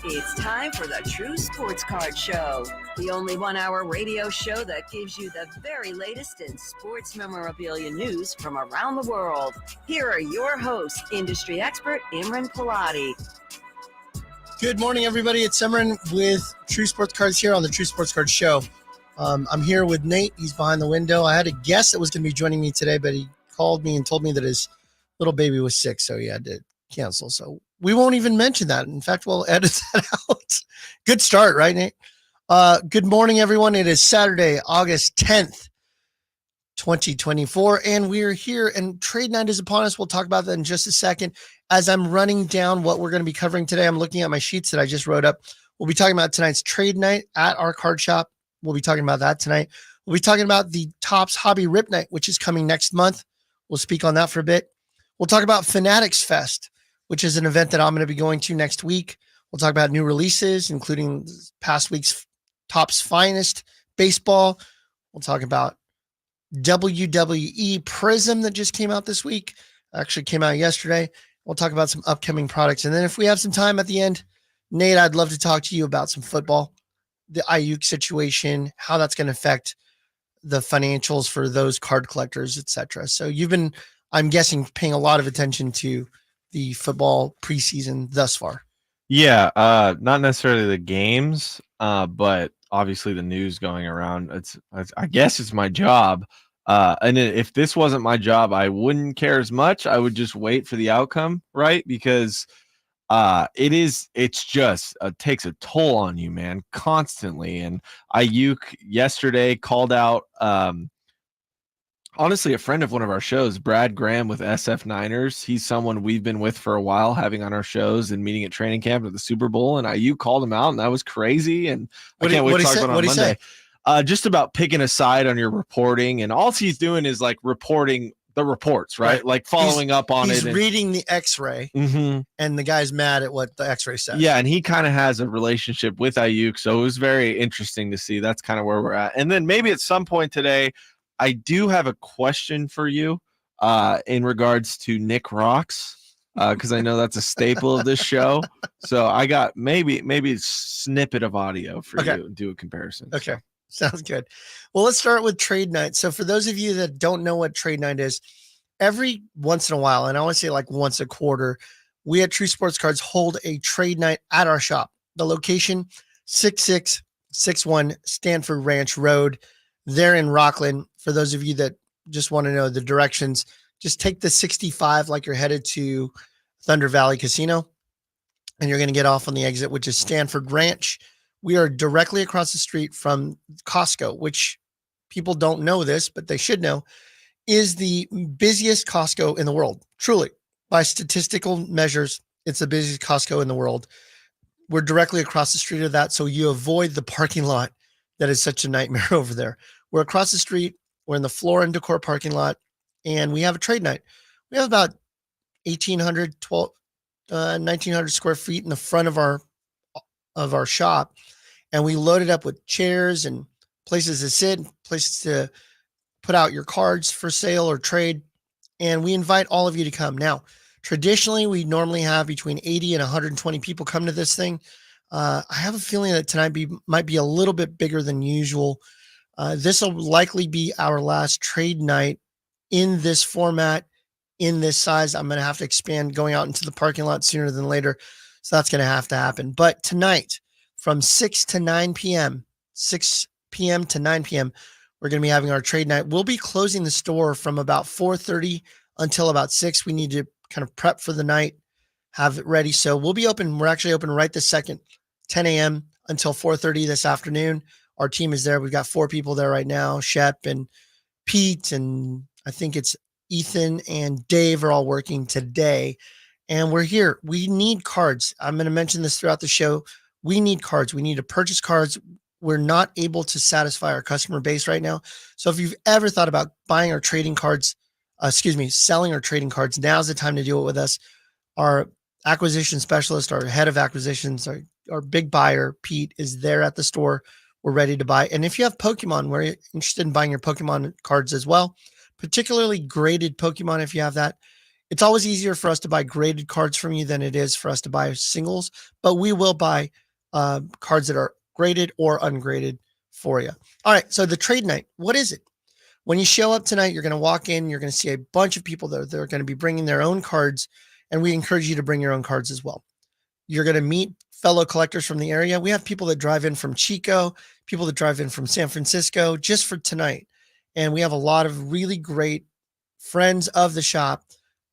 It's time for the True Sports Card Show, the only 1-hour radio show that gives you the very latest in sports memorabilia news from around the world. Here are your hosts, industry expert Imran Pilati. Good morning, everybody. It's Imran with True Sports Cards here on the True Sports Card Show. I'm here with Nate. He's behind the window. I had a guest that was going to be joining me today, but he called me and told me that his little baby was sick, so he had to cancel. So we won't even mention that. In fact, we'll edit that out. Good start, right, Nate? Good morning, everyone. It is Saturday, August 10th, 2024, and we're here, and trade night is upon us. We'll talk about that in just a second. As I'm running down what we're going to be covering today, I'm looking at my sheets that I just wrote up. We'll be talking about tonight's trade night at our card shop. We'll be talking about that tonight. We'll be talking about the Topps Hobby Rip Night, which is coming next month. We'll speak on that for a bit. We'll talk about Fanatics Fest, which is an event that I'm going to be going to next week. We'll talk about new releases, including past week's Topps Finest baseball. We'll talk about WWE Prism that just came out this week. Actually came out yesterday. We'll talk about some upcoming products. And then if we have some time at the end, Nate, I'd love to talk to you about some football, the Ayuk situation, how that's going to affect the financials for those card collectors, etc. So you've been, I'm guessing, paying a lot of attention to the football preseason thus far. Yeah, not necessarily the games, but obviously the news going around. I guess it's my job. And if this wasn't my job, I wouldn't care as much. I would just wait for the outcome, right? Because it's just takes a toll on you, man, constantly. And Ayuk yesterday called out, honestly, a friend of one of our shows, Brad Graham with SF Niners. He's someone we've been with for a while, having on our shows and meeting at training camp at the Super Bowl. And Ayuk called him out, and that was crazy. And I can't wait to talk about it on Monday. Just about picking a side on your reporting, and all he's doing is like reporting the reports, right? Like following up on it. He's reading the X-ray, and the guy's mad at what the X-ray says. Yeah, and he kind of has a relationship with Ayuk, so it was very interesting to see. That's kind of where we're at. And then maybe at some point today, I do have a question for you in regards to Nick Rocks, because I know that's a staple of this show. So I got maybe a snippet of audio for you and do a comparison. Okay. Sounds good. Well, let's start with trade night. So for those of you that don't know what trade night is, every once in a while, and I want to say like once a quarter, we at True Sports Cards hold a trade night at our shop. The location, 6661 Stanford Ranch Road. There in Rockland. For those of you that just want to know the directions, just take the 65 like you're headed to Thunder Valley Casino, and you're going to get off on the exit, which is Stanford Ranch. We are directly across the street from Costco, which people don't know this, but they should know, is the busiest Costco in the world. Truly, by statistical measures, it's the busiest Costco in the world. We're directly across the street of that, so you avoid the parking lot that is such a nightmare over there. We're across the street. We're in the Floor and Decor parking lot, and we have a trade night. We have about 1,900 square feet in the front of our shop, and we loaded up with chairs and places to sit, places to put out your cards for sale or trade, and we invite all of you to come. Now, traditionally, we normally have between 80 and 120 people come to this thing. I have a feeling that tonight might be a little bit bigger than usual. This will likely be our last trade night in this format, in this size. I'm going to have to expand going out into the parking lot sooner than later. So that's going to have to happen. But tonight, from 6 to 9 p.m., 6 p.m. to 9 p.m., we're going to be having our trade night. We'll be closing the store from about 4:30 until about 6. We need to kind of prep for the night, have it ready. So we'll be open. We're actually open right this second, 10 a.m. until 4:30 this afternoon. Our team is there. We've got 4 people there right now. Shep and Pete, and I think it's Ethan and Dave are all working today. And we're here. We need cards. I'm going to mention this throughout the show. We need cards. We need to purchase cards. We're not able to satisfy our customer base right now. So if you've ever thought about buying or trading cards, selling or trading cards, now's the time to do it with us. Our acquisition specialist, our head of acquisitions, our big buyer, Pete, is there at the store. We're ready to buy. And if you have Pokemon, we're interested in buying your Pokemon cards as well, particularly graded Pokemon. If you have that, It's always easier for us to buy graded cards from you than it is for us to buy singles, but we will buy cards that are graded or ungraded for you. All right, so the trade night, what is it? When you show up tonight, you're going to walk in, you're going to see a bunch of people that are going to be bringing their own cards, and we encourage you to bring your own cards as well. You're going to meet fellow collectors from the area. We have people that drive in from Chico, people that drive in from San Francisco just for tonight. And we have a lot of really great friends of the shop,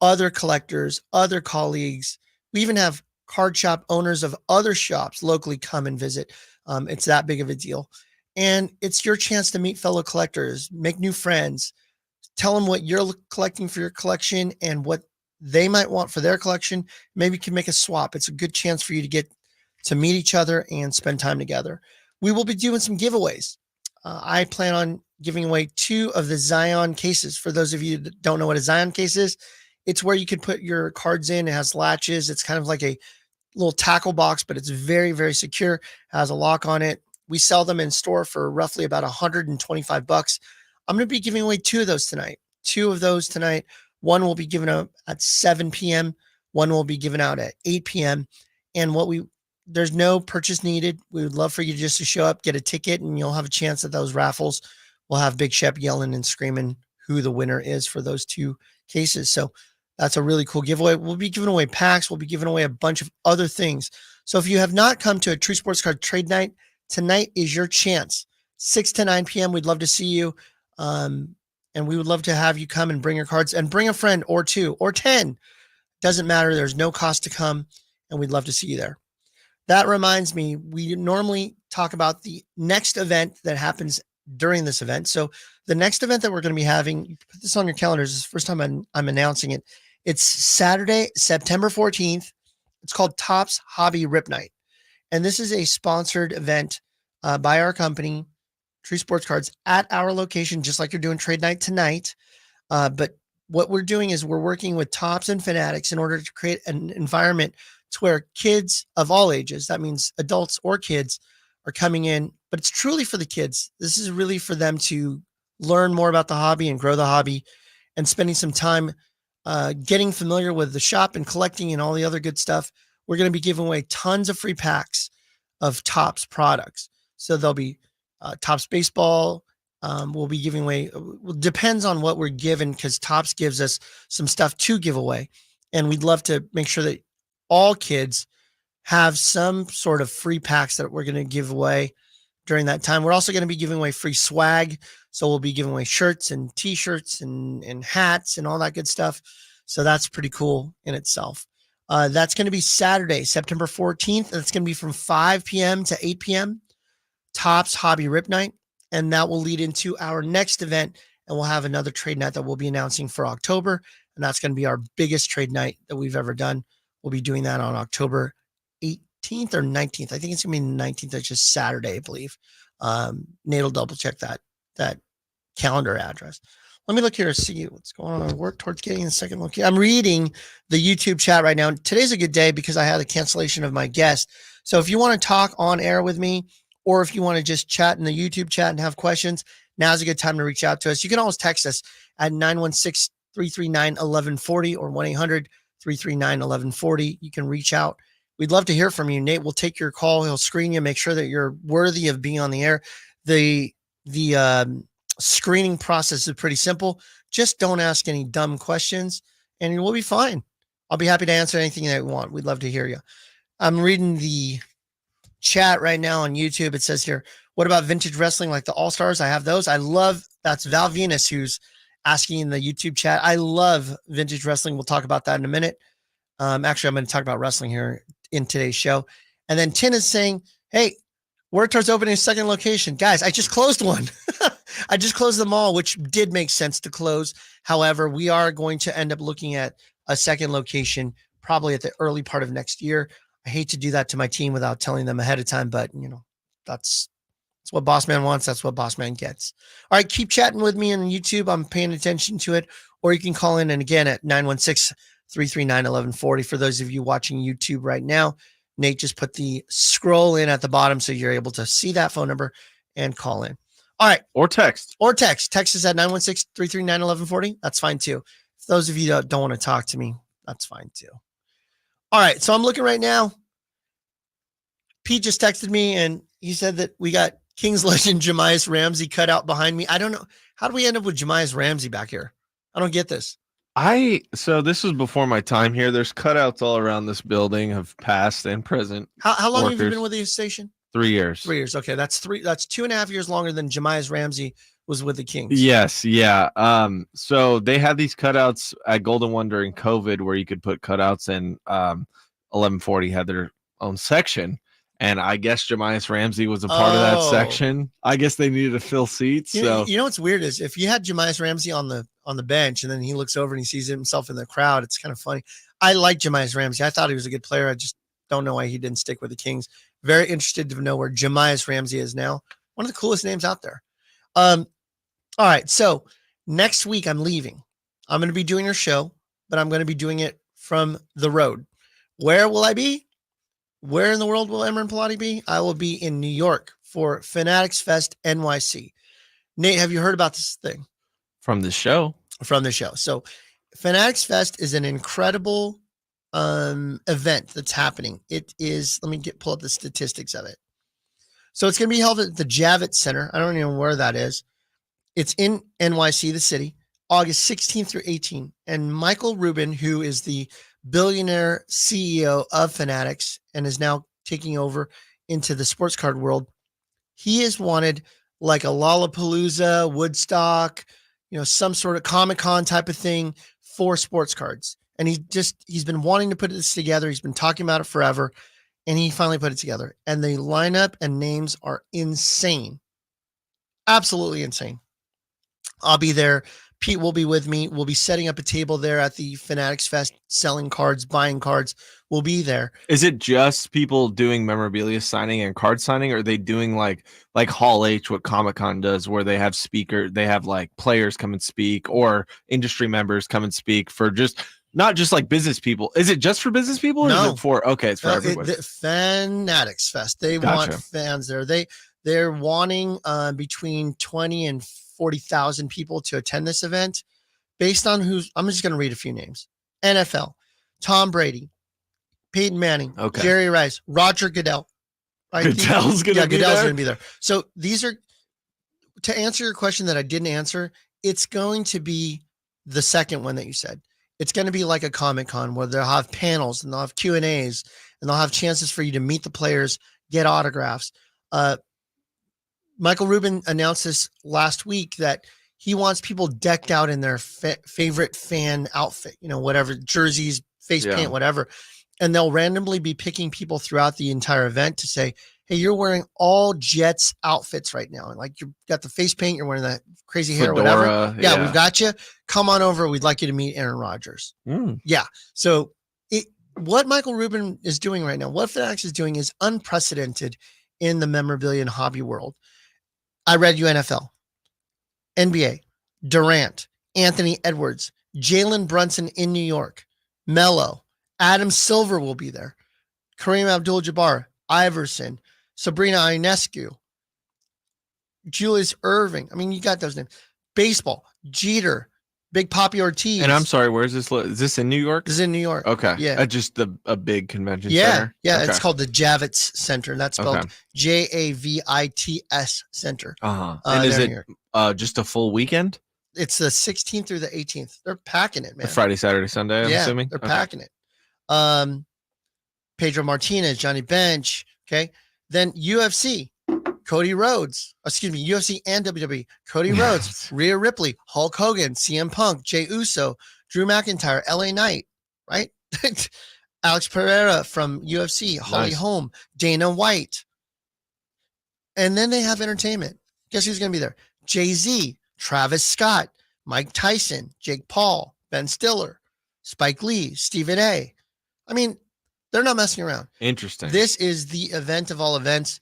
other collectors, other colleagues. We even have card shop owners of other shops locally come and visit. It's that big of a deal. And it's your chance to meet fellow collectors, make new friends, tell them what you're collecting for your collection and what they might want for their collection. Maybe you can make a swap. It's a good chance for you to get to meet each other and spend time together. We will be doing some giveaways. I plan on giving away 2 of the Zion cases. For those of you that don't know what a Zion case is, it's where you can put your cards in. It has latches. It's kind of like a little tackle box, but it's very, very secure. It has a lock on it. We sell them in store for roughly about $125. I'm going to be giving away 2 of those tonight. 2 of those tonight. One will be given out at 7 p.m. One will be given out at 8 p.m. And there's no purchase needed. We would love for you just to show up, get a ticket, and you'll have a chance at those raffles. We'll have Big Shep yelling and screaming who the winner is for those 2 cases. So that's a really cool giveaway. We'll be giving away packs. We'll be giving away a bunch of other things. So if you have not come to a True Sports Card Trade Night, tonight is your chance. 6 to 9 p.m. We'd love to see you. And we would love to have you come and bring your cards and bring a friend or 2 or 10. Doesn't matter. There's no cost to come, and we'd love to see you there. That reminds me, we normally talk about the next event that happens during this event. So the next event that we're going to be having, you put this on your calendars. This is the first time I'm announcing it. It's Saturday, September 14th. It's called Topps Hobby Rip Night. And this is a sponsored event by our company, True Sports Cards, at our location, just like you're doing Trade Night tonight. But what we're doing is we're working with Topps and Fanatics in order to create an environment to where kids of all ages, that means adults or kids, are coming in. But it's truly for the kids. This is really for them to learn more about the hobby and grow the hobby, and spending some time getting familiar with the shop and collecting and all the other good stuff. We're going to be giving away tons of free packs of Topps products. So there'll be Topps baseball. We'll be giving away, depends on what we're given, because Topps gives us some stuff to give away. And we'd love to make sure that all kids have some sort of free packs that we're going to give away during that time. We're also going to be giving away free swag. So we'll be giving away shirts and t-shirts and hats and all that good stuff. So that's pretty cool in itself. That's going to be Saturday, September 14th. That's going to be from 5 p.m. to 8 p.m. Topps Hobby Rip Night. And that will lead into our next event. And we'll have another trade night that we'll be announcing for October. And that's going to be our biggest trade night that we've ever done. We'll be doing that on October 18th or 19th. I think it's going to be the 19th. That's just Saturday, I believe. Nate will double check that calendar address. Let me look here to see what's going on. I work towards getting the second look. I'm reading the YouTube chat right now. Today's a good day because I had a cancellation of my guest. So if you want to talk on air with me, or if you want to just chat in the YouTube chat and have questions, now's a good time to reach out to us. You can always text us at 916-339-1140 or 1-800-339-1140. You can reach out. We'd love to hear from you. Nate will take your call. He'll screen you, make sure that you're worthy of being on the air. The screening process is pretty simple. Just don't ask any dumb questions and we'll be fine. I'll be happy to answer anything that you want. We'd love to hear you. I'm reading the chat right now on YouTube. It says here, what about vintage wrestling like the All-Stars? I have those. That's Val Venus who's asking in the YouTube chat. I love vintage wrestling. We'll talk about that in a minute. Actually, I'm going to talk about wrestling here in today's show. And then Tin is saying, hey, work towards opening a second location. Guys, I just closed one. I just closed the mall, which did make sense to close. However, we are going to end up looking at a second location probably at the early part of next year. I hate to do that to my team without telling them ahead of time, but that's what Boss Man wants. That's what Boss Man gets. All right, keep chatting with me on YouTube. I'm paying attention to it. Or you can call in and again at 916-339-1140. For those of you watching YouTube right now, Nate just put the scroll in at the bottom so you're able to see that phone number and call in. All right. Or text. Text us at 916-339-1140. That's fine too. Those of you that don't want to talk to me, that's fine too. All right. So I'm looking right now. Pete just texted me and he said that we got Kings legend Jahmi'us Ramsey cut out behind me. I don't know. How do we end up with Jahmi'us Ramsey back here? I don't get this. So this was before my time here. There's cutouts all around this building of past and present. How long have you workers. been with the station? 3 years. 3 years. Okay. That's 2.5 years longer than Jahmi'us Ramsey was with the Kings. Yes, yeah. So they had these cutouts at Golden One during COVID where you could put cutouts, and 1140 had their own section. And I guess Jahmi'us Ramsey was a part of that section. I guess they needed to fill seats. You So know what's weird is if you had Jahmi'us Ramsey on the bench and then he looks over and he sees himself in the crowd, it's kind of funny. I like Jahmi'us Ramsey. I thought he was a good player. I just don't know why he didn't stick with the Kings. Very interested to know where Jahmi'us Ramsey is now. One of the coolest names out there. All right. So next week I'm leaving. I'm going to be doing your show, but I'm going to be doing it from the road. Where will I be? Where in the world will Emran Pilati be? I will be in New York for Fanatics Fest NYC. Nate, have you heard about this thing? from the show. From the show. So Fanatics Fest is an incredible event that's happening. It is, let me pull up the statistics of it. So it's going to be held at the Javits Center. I don't even know where that is. It's in NYC, the city, August 16th through 18th. And Michael Rubin, who is the billionaire CEO of Fanatics and is now taking over into the sports card world, he has wanted like a Lollapalooza, Woodstock, some sort of Comic-Con type of thing for sports cards. And he's been wanting to put this together. He's been talking about it forever, and he finally put it together. And the lineup and names are insane. Absolutely insane. I'll be there. Pete will be with me. We'll be setting up a table there at the Fanatics Fest, selling cards, buying cards. We'll be there. Is it just people doing memorabilia signing and card signing, or are they doing like Hall H, what Comic-Con does, where they have they have like players come and speak, or industry members come and speak for just not just like business people? Is it just for business people? Or No. Is it for it's for everybody? The Fanatics Fest. They Gotcha. want fans there. They're wanting between 20 and 40,000 people to attend this event based on I'm just going to read a few names. NFL, Tom Brady, Peyton Manning, Okay. Jerry Rice, Roger Goodell. Goodell's going to be Goodell's there? going to be there. So these are, to answer your question that I didn't answer, it's going to be the second one that you said. It's going to be like a Comic-Con where they'll have panels and they'll have Q&As and they'll have chances for you to meet the players, get autographs. Michael Rubin announced this last week that he wants people decked out in their favorite fan outfit, whatever, jerseys, face paint, whatever. And they'll randomly be picking people throughout the entire event to say, hey, you're wearing all Jets outfits right now. And like you've got the face paint, you're wearing that crazy hair, Fedora, whatever. Yeah, we've got you. Come on over. We'd like you to meet Aaron Rodgers. Yeah. So what Michael Rubin is doing right now, what Fanatics is doing is unprecedented in the memorabilia and hobby world. I read you NFL, NBA, Durant, Anthony Edwards, Jalen Brunson in New York, Melo, Adam Silver will be there, Kareem Abdul-Jabbar, Iverson, Sabrina Ionescu, Julius Erving. I mean, you got those names. Baseball, Jeter, Big Papi Ortiz. And I'm sorry, where is this? Is this in New York? This is in New York. Okay. Yeah. Just a big convention Yeah. center? Yeah. Okay. It's called the Javits Center. And that's spelled Okay. Javits Center. And is there in it New York. just a full weekend? It's the 16th through the 18th. They're packing it, man. Friday, Saturday, Sunday, I'm assuming? They're Okay. packing it. Pedro Martinez, Johnny Bench. Okay. Then UFC, Cody Rhodes. Excuse me, UFC and WWE. Cody Rhodes, Rhea Ripley, Hulk Hogan, CM Punk, Jey Uso, Drew McIntyre, LA Knight, right? Alex Pereira from UFC, Holly Nice. Holm, Dana White. And then they have entertainment. Guess who's going to be there? Jay-Z, Travis Scott, Mike Tyson, Jake Paul, Ben Stiller, Spike Lee, Stephen A. I mean, they're not messing around. Interesting. This is the event of all events.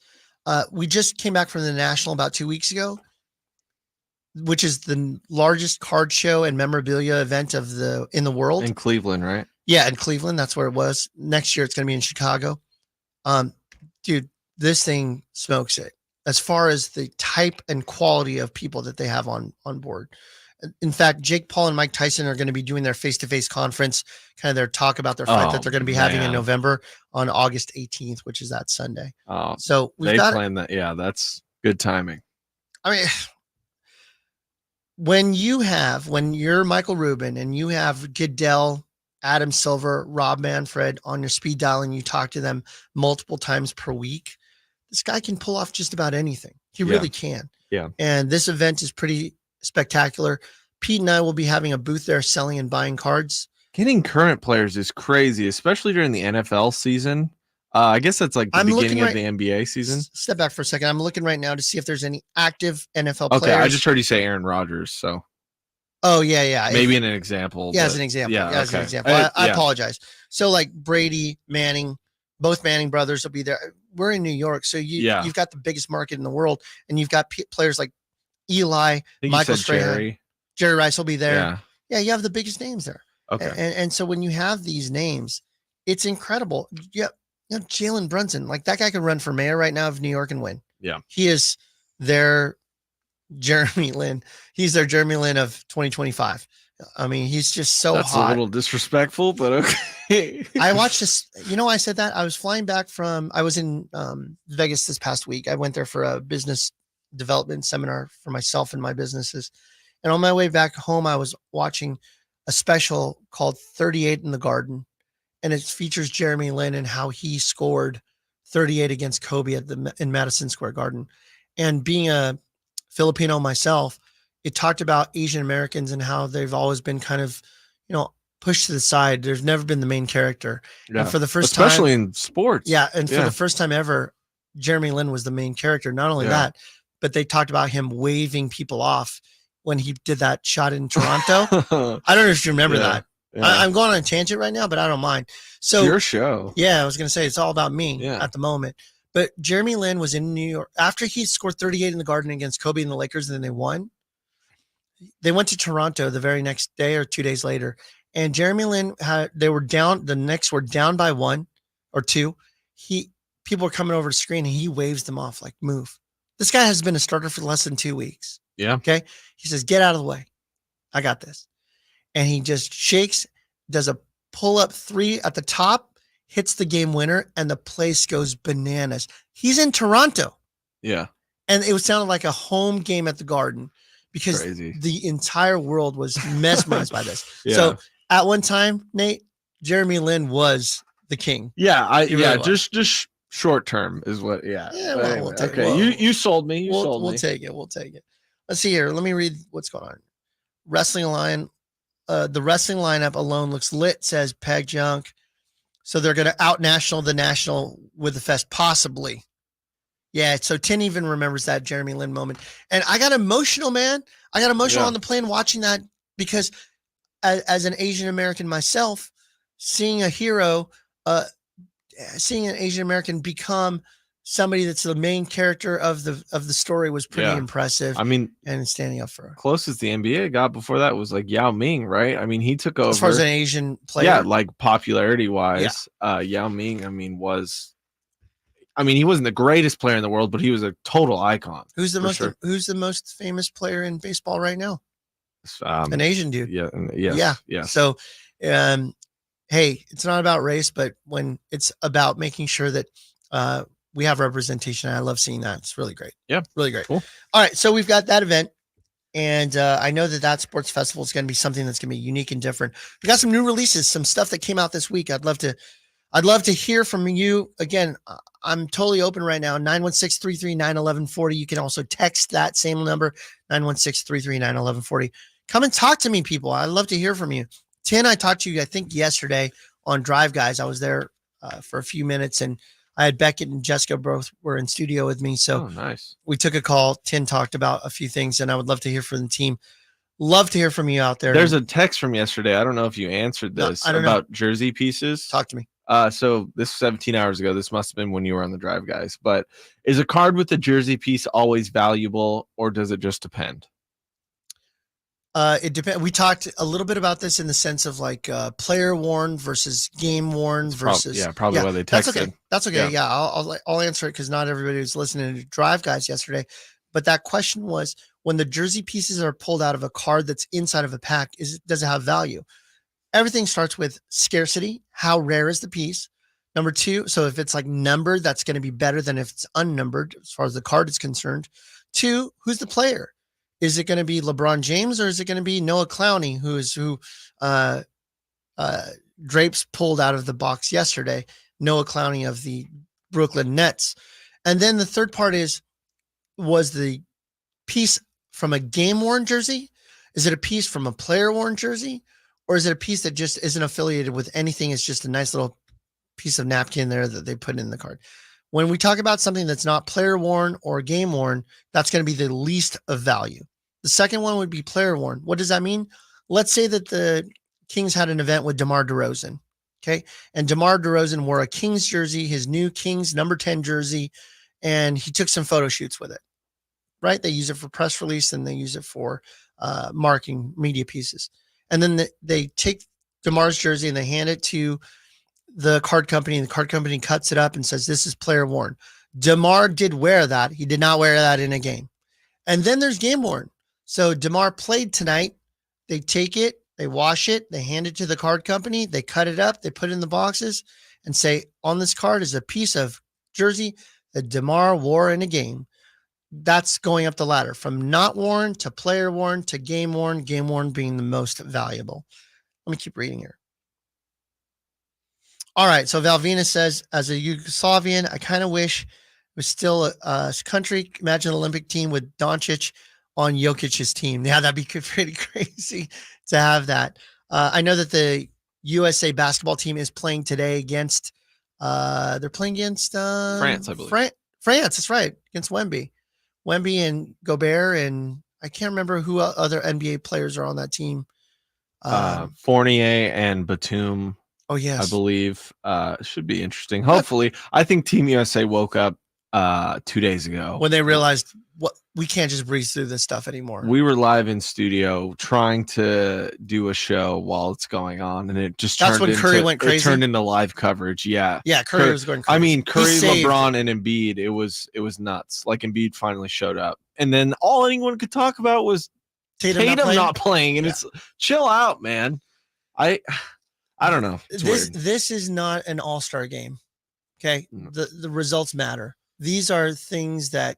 We just came back from the National about 2 weeks ago, which is the largest card show and memorabilia event in the world. in Cleveland, right? Yeah, in Cleveland, that's where it was. Next year, it's going to be in Chicago. Dude, this thing smokes it as far as the type and quality of people that they have on board. In fact, Jake Paul and Mike Tyson are going to be doing their face-to-face conference, kind of their talk about their fight that they're going to be having in November on August 18th, which is that Sunday. So they planned that. Yeah, that's good timing. I mean, when you're Michael Rubin and you have Goodell, Adam Silver, Rob Manfred on your speed dial and you talk to them multiple times per week, this guy can pull off just about anything. He really can. Yeah. And this event is pretty spectacular. Pete and I will be having a booth there selling and buying cards. Getting current players is crazy, especially during the NFL season. I guess that's like the beginning of the NBA season. Step back for a second. I'm looking right now to see if there's any active NFL players. Okay, I just heard you say Aaron Rodgers, so. Oh, yeah. Maybe in an example. Yeah, as an example. Yeah, as an example. I apologize. So like Brady, Manning, both Manning brothers will be there. We're in New York, so you've got the biggest market in the world, and you've got players like Eli, Michael Strahan, Jerry Rice will be there. Yeah, you have the biggest names there. Okay. And so when you have these names, it's incredible. Yeah. You know, Jalen Brunson, like that guy could run for mayor right now of New York and win. Yeah. He is their Jeremy Lin. He's their Jeremy Lin of 2025. I mean, he's just so That's hot. a little disrespectful, but okay. I watched this. You know, I said that I was flying back I was in Vegas this past week. I went there for a business development seminar for myself and my businesses. And on my way back home, I was watching a special called 38 in the Garden. And it features Jeremy Lin and how he scored 38 against Kobe in Madison Square Garden. And being a Filipino myself, it talked about Asian Americans and how they've always been kind of, pushed to the side. There's never been the main character. Yeah. And for the first time, especially time, in sports. Yeah. And for the first time ever, Jeremy Lin was the main character. Not only that, but they talked about him waving people off when he did that shot in Toronto. I don't know if you remember that. Yeah. I'm going on a tangent right now, but I don't mind. So your show. Yeah, I was going to say it's all about me at the moment. But Jeremy Lin was in New York after he scored 38 in the Garden against Kobe and the Lakers, and then they won. They went to Toronto the very next day or 2 days later, and Jeremy Lin they were down. The Knicks were down by 1 or 2. People were coming over the screen, and he waves them off like, "Move." This guy has been a starter for less than 2 weeks. Yeah. Okay. He says, "Get out of the way. I got this." And he just shakes, does a pull-up 3 at the top, hits the game winner, and the place goes bananas. He's in Toronto. Yeah. And it sounded like a home game at the Garden because the entire world was mesmerized by this. Yeah. So at one time, Nate, Jeremy Lin was the king. Yeah. Just short term is what. Yeah. Well, we'll take it. You sold me. We'll take it. We'll take it. Let's see here. Let me read what's going on. Wrestling Line. The wrestling lineup alone looks lit, says Peg Junk. So they're going to out national the national with the fest, possibly. Yeah. So Tin even remembers that Jeremy Lin moment. And I got emotional, man. I got emotional on the plane watching that because as an Asian American myself, seeing a hero, seeing an Asian American become somebody that's the main character of the story was pretty impressive. I mean, and standing up for closest the NBA got before that was like Yao Ming, right? I mean, he took over as far as an Asian player. Yeah, like popularity wise, Yao Ming. He wasn't the greatest player in the world, but he was a total icon. Who's the most famous player in baseball right now? An Asian dude. Yeah. So, hey, it's not about race, but when it's about making sure that we have representation. I love seeing that. It's really great. Yeah. Really great. Cool. All right. So we've got that event. And I know that sports festival is going to be something that's going to be unique and different. We got some new releases, some stuff that came out this week. I'd love to hear from you. Again, I'm totally open right now. 916-339-1140. You can also text that same number, 916-339-1140. Come and talk to me, people. I'd love to hear from you. Tin, I talked to you, I think, yesterday on Drive Guys. I was there for a few minutes, and I had Beckett and Jessica both were in studio with me. So nice. We took a call. Tin talked about a few things, and I would love to hear from the team. Love to hear from you out there. There's a text from yesterday. I don't know if you answered this about jersey pieces. Talk to me. So this was 17 hours ago. This must have been when you were on the Drive Guys. But is a card with the jersey piece always valuable, or does it just depend? It depends. We talked a little bit about this in the sense of like player worn versus game worn versus. Probably why they texted. That's okay. Yeah, I'll answer it because not everybody was listening to Drive Guys yesterday. But that question was, when the jersey pieces are pulled out of a card that's inside of a pack, does it have value? Everything starts with scarcity. How rare is the piece? Number two, so if it's like numbered, that's going to be better than if it's unnumbered as far as the card is concerned. Two, who's the player? Is it going to be LeBron James or is it going to be Noah Clowney, who Drapes pulled out of the box yesterday? Noah Clowney of the Brooklyn Nets. And then the third part was the piece from a game-worn jersey? Is it a piece from a player-worn jersey? Or is it a piece that just isn't affiliated with anything? It's just a nice little piece of napkin there that they put in the card. When we talk about something that's not player-worn or game-worn, that's going to be the least of value. The second one would be player-worn. What does that mean? Let's say that the Kings had an event with DeMar DeRozan, okay? And DeMar DeRozan wore a Kings jersey, his new Kings number 10 jersey, and he took some photo shoots with it, right? They use it for press release and they use it for marketing media pieces. And then they take DeMar's jersey and they hand it to the card company, and the card company cuts it up and says, this is player worn. DeMar did wear that. He did not wear that in a game. And then there's game worn. So DeMar played tonight. They take it, they wash it, they hand it to the card company, they cut it up, they put it in the boxes and say, on this card is a piece of jersey that DeMar wore in a game. That's going up the ladder from not worn to player worn to game worn being the most valuable. Let me keep reading here. All right. So Valvina says, as a Yugoslavian, I kind of wish it was still a country. Imagine an Olympic team with Doncic on Jokic's team. Yeah, that'd be pretty crazy to have that. I know that the USA basketball team is playing today against, they're playing against France, I believe. France, that's right, against Wemby and Gobert, and I can't remember who other NBA players are on that team. Fournier and Batum. Oh, yes. I believe should be interesting. Hopefully, I think Team USA woke up 2 days ago when they realized we can't just breeze through this stuff anymore. We were live in studio trying to do a show while it's going on, and it just that's when Curry went crazy. It turned into live coverage. Yeah, Curry was going crazy. I mean, Curry, LeBron, and Embiid. It was nuts. Like Embiid finally showed up, and then all anyone could talk about was Tatum not playing. And it's chill out, man. I don't know. This is not an all-star game. Okay. No. The results matter. These are things that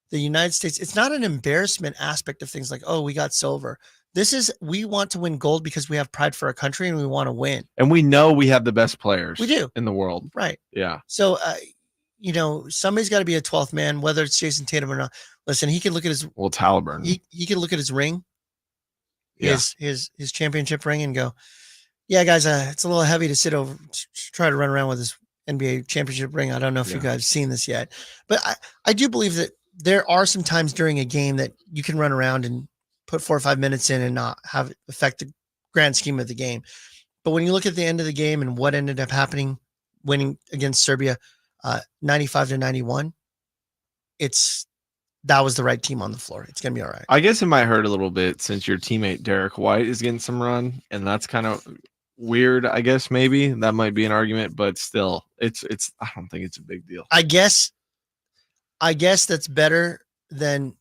the United States, it's not an embarrassment aspect of things like, oh, we got silver. We want to win gold because we have pride for our country and we want to win. And we know we have the best players in the world. Right. Yeah. So, somebody's got to be a 12th man, whether it's Jason Tatum or not. Listen, he can look at his, it's Halliburton. He can look at his ring, his championship ring and go, yeah, guys, it's a little heavy to try to run around with this NBA championship ring. I don't know if you guys have seen this yet, but I do believe that there are some times during a game that you can run around and put 4 or 5 minutes in and not have it affect the grand scheme of the game. But when you look at the end of the game and what ended up happening, winning against Serbia, 95-91, that was the right team on the floor. It's going to be all right. I guess it might hurt a little bit since your teammate Derek White is getting some run, and that's kind of weird. I guess maybe that might be an argument, but still, it's. I don't think it's a big deal. I guess that's better than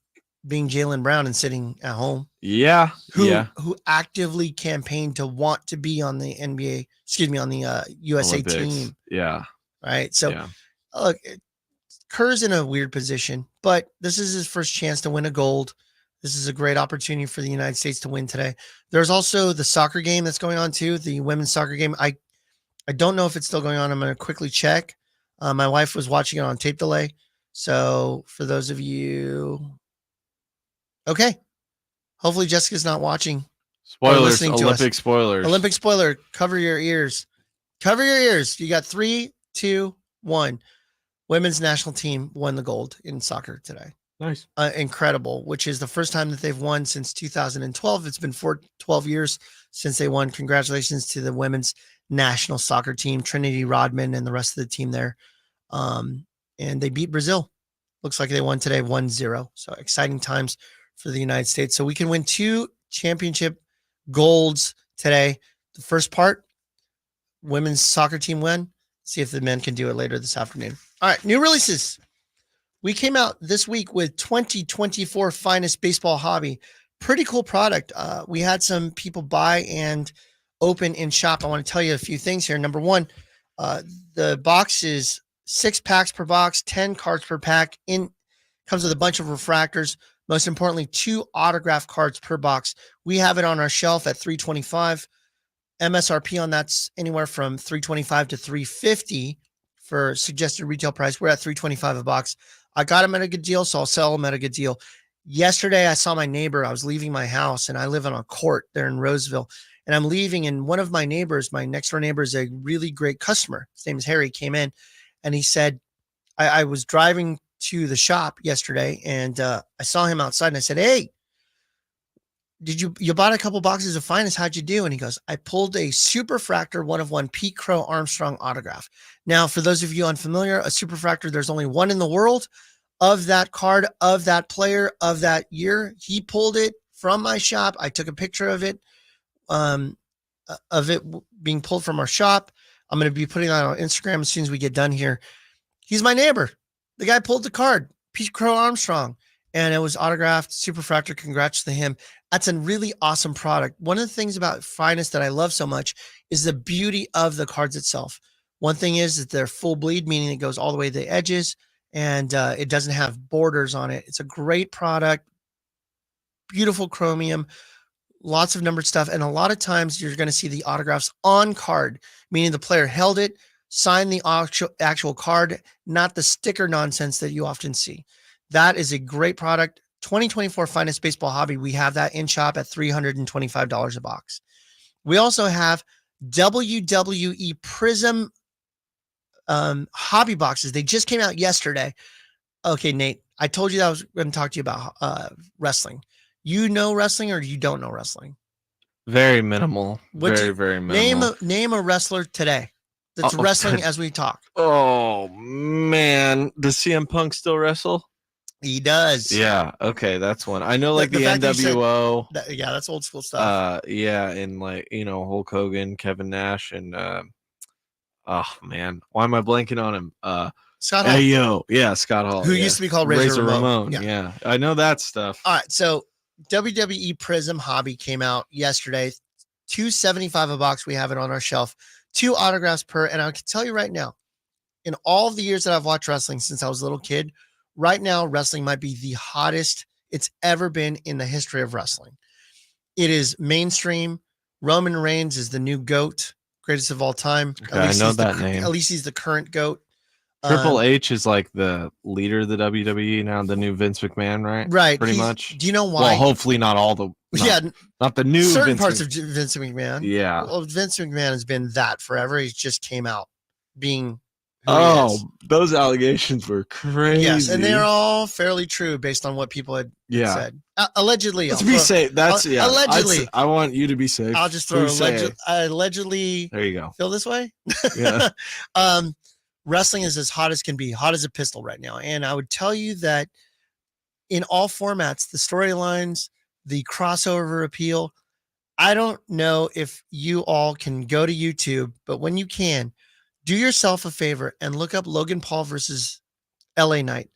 being Jaylen Brown and sitting at home. Yeah, who actively campaigned to want to be on the on the USA Olympics. Team. Yeah. Right. So, look, Kerr's in a weird position, but this is his first chance to win a gold. This is a great opportunity for the United States to win today. There's also the soccer game that's going on too, the women's soccer game. I don't know if it's still going on. I'm going to quickly check. My wife was watching it on tape delay. So for those of you, okay. Hopefully Jessica's not watching. Spoilers, Olympic spoilers. Olympic spoiler, cover your ears. Cover your ears. You got 3, 2, 1. Women's national team won the gold in soccer today. Nice. Incredible, which is the first time that they've won since 2012. It's been 12 years since they won. Congratulations to the women's national soccer team, Trinity Rodman and the rest of the team there. And they beat Brazil. Looks like they won today 1-0. So exciting times for the United States. So we can win 2 championship golds today. The first part, women's soccer team win. See if the men can do it later this afternoon. All right, new releases. we came out this week with 2024 Finest Baseball Hobby. Pretty cool product. We had some people buy and open in shop. I want to tell you a few things here. Number one, the box is 6 packs per box, 10 cards per pack. Comes with a bunch of refractors. Most importantly, 2 autograph cards per box. We have it on our shelf at $325. MSRP on that's anywhere from $325 to $350 for suggested retail price. We're at $325 a box. I got them at a good deal, so I'll sell them at a good deal. Yesterday, I saw my neighbor. I was leaving my house, and I live on a court there in Roseville. And I'm leaving, and one of my neighbors, my next door neighbor, is a really great customer. His name is Harry. Came in, and he said, I was driving to the shop yesterday, and I saw him outside, and I said, "Hey, you bought a couple boxes of Finest? How'd you do?" And he goes, "I pulled a Superfractor 1/1 Pete Crow Armstrong autograph." Now, for those of you unfamiliar, a Superfractor, there's only one in the world of that card, of that player, of that year. He pulled it from my shop. I took a picture of it being pulled from our shop. I'm going to be putting it on Instagram as soon as we get done here. He's my neighbor. The guy pulled the card, Pete Crow Armstrong, and it was autographed, Superfractor. Congrats to him. That's a really awesome product. One of the things about Finest that I love so much is the beauty of the cards itself. One thing is that they're full bleed, meaning it goes all the way to the edges, and it doesn't have borders on it. It's a great product, beautiful chromium, lots of numbered stuff. And a lot of times you're going to see the autographs on card, meaning the player held it, signed the actual card, not the sticker nonsense that you often see. That is a great product. 2024 Finest Baseball Hobby. We have that in shop at $325 a box. We also have WWE Prism hobby boxes. They just came out yesterday. Okay, Nate, I told you that I was going to talk to you about wrestling. You know wrestling, or you don't know wrestling? Very minimal. Very minimal. Name a wrestler today that's wrestling as we talk. Oh man, does CM Punk still wrestle? He does. Yeah. Okay, that's one. I know, like the NWO. Yeah, that's old school stuff. Yeah, and like Hulk Hogan, Kevin Nash, and oh man, why am I blanking on him? Scott Hall. Hey yo, yeah, Scott Hall, who used to be called Razor Ramon. Yeah, I know that stuff. All right, so WWE Prism Hobby came out yesterday. $275 a box. We have it on our shelf. 2 autographs per. And I can tell you right now, in all of the years that I've watched wrestling since I was a little kid, right now wrestling might be the hottest it's ever been in the history of wrestling. It is mainstream. Roman Reigns is the new GOAT, greatest of all time. Okay, I know that name. At least he's the current GOAT. Triple H is like the leader of the WWE now, the new Vince McMahon, right? Right. Pretty much. Do you know why? Well, hopefully not all the. Not the new. Certain parts of Vince McMahon. Yeah. Well, Vince McMahon has been that forever. He just came out being. Those allegations were crazy. Yes, and they're all fairly true based on what people had said. Allegedly. Let's be safe. That's allegedly. I want you to be safe. I'll just throw allegedly. There you go. Feel this way? Yeah. Wrestling is as hot as can be, hot as a pistol right now. And I would tell you that in all formats, the storylines, the crossover appeal, I don't know if you all can go to YouTube, but when you can, do yourself a favor and look up Logan Paul versus LA Knight.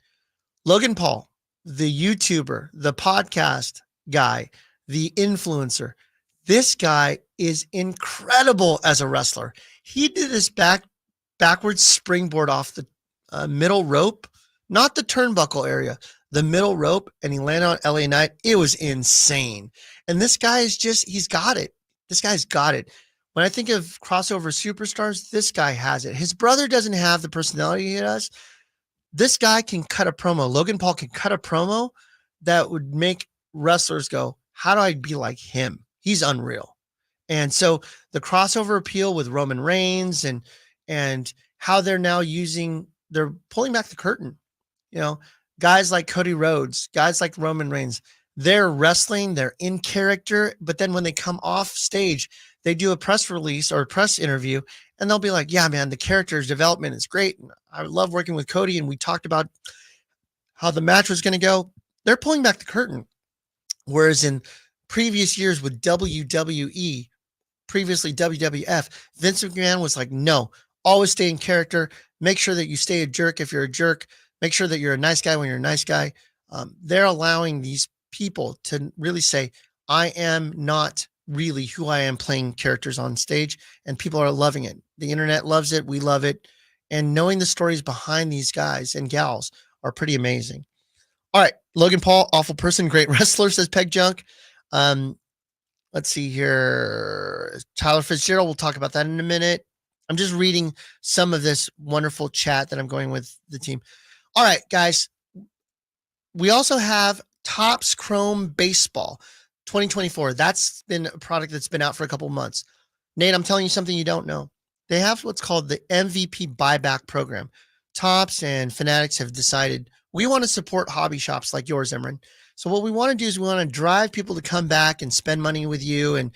Logan Paul, the YouTuber, the podcast guy, the influencer. This guy is incredible as a wrestler. He did this backwards springboard off the middle rope, not the turnbuckle area, the middle rope, and he landed on LA Knight. It was insane. And this guy is he's got it. This guy's got it. When I think of crossover superstars, this guy has it. His brother doesn't have the personality he does. This guy can cut a promo. Logan Paul can cut a promo that would make wrestlers go, how do I be like him? He's unreal. And so the crossover appeal with Roman Reigns and how they're now they're pulling back the curtain. Guys like Cody Rhodes, guys like Roman Reigns, they're wrestling, they're in character, but then when they come off stage, they do a press release or a press interview, and they'll be like, yeah, man, the character's development is great. I love working with Cody, and we talked about how the match was going to go. They're pulling back the curtain. Whereas in previous years with WWE, previously WWF, Vince McMahon was like, no, always stay in character. Make sure that you stay a jerk if you're a jerk. make sure that you're a nice guy when you're a nice guy. They're allowing these people to really say, I am not really who I am playing characters on stage, and people are loving it. The internet loves it. We love it. And knowing the stories behind these guys and gals are pretty amazing. All right. Logan Paul, awful person, great wrestler, says Peg Junk. Let's see here. Tyler Fitzgerald, we'll talk about that in a minute. I'm just reading some of this wonderful chat that I'm going with the team. All right, guys. We also have Topps Chrome Baseball 2024. That's been a product that's been out for a couple of months. Nate, I'm telling you something you don't know. They have what's called the MVP buyback program. Topps and Fanatics have decided we want to support hobby shops like yours, Emran. So what we want to do is we want to drive people to come back and spend money with you and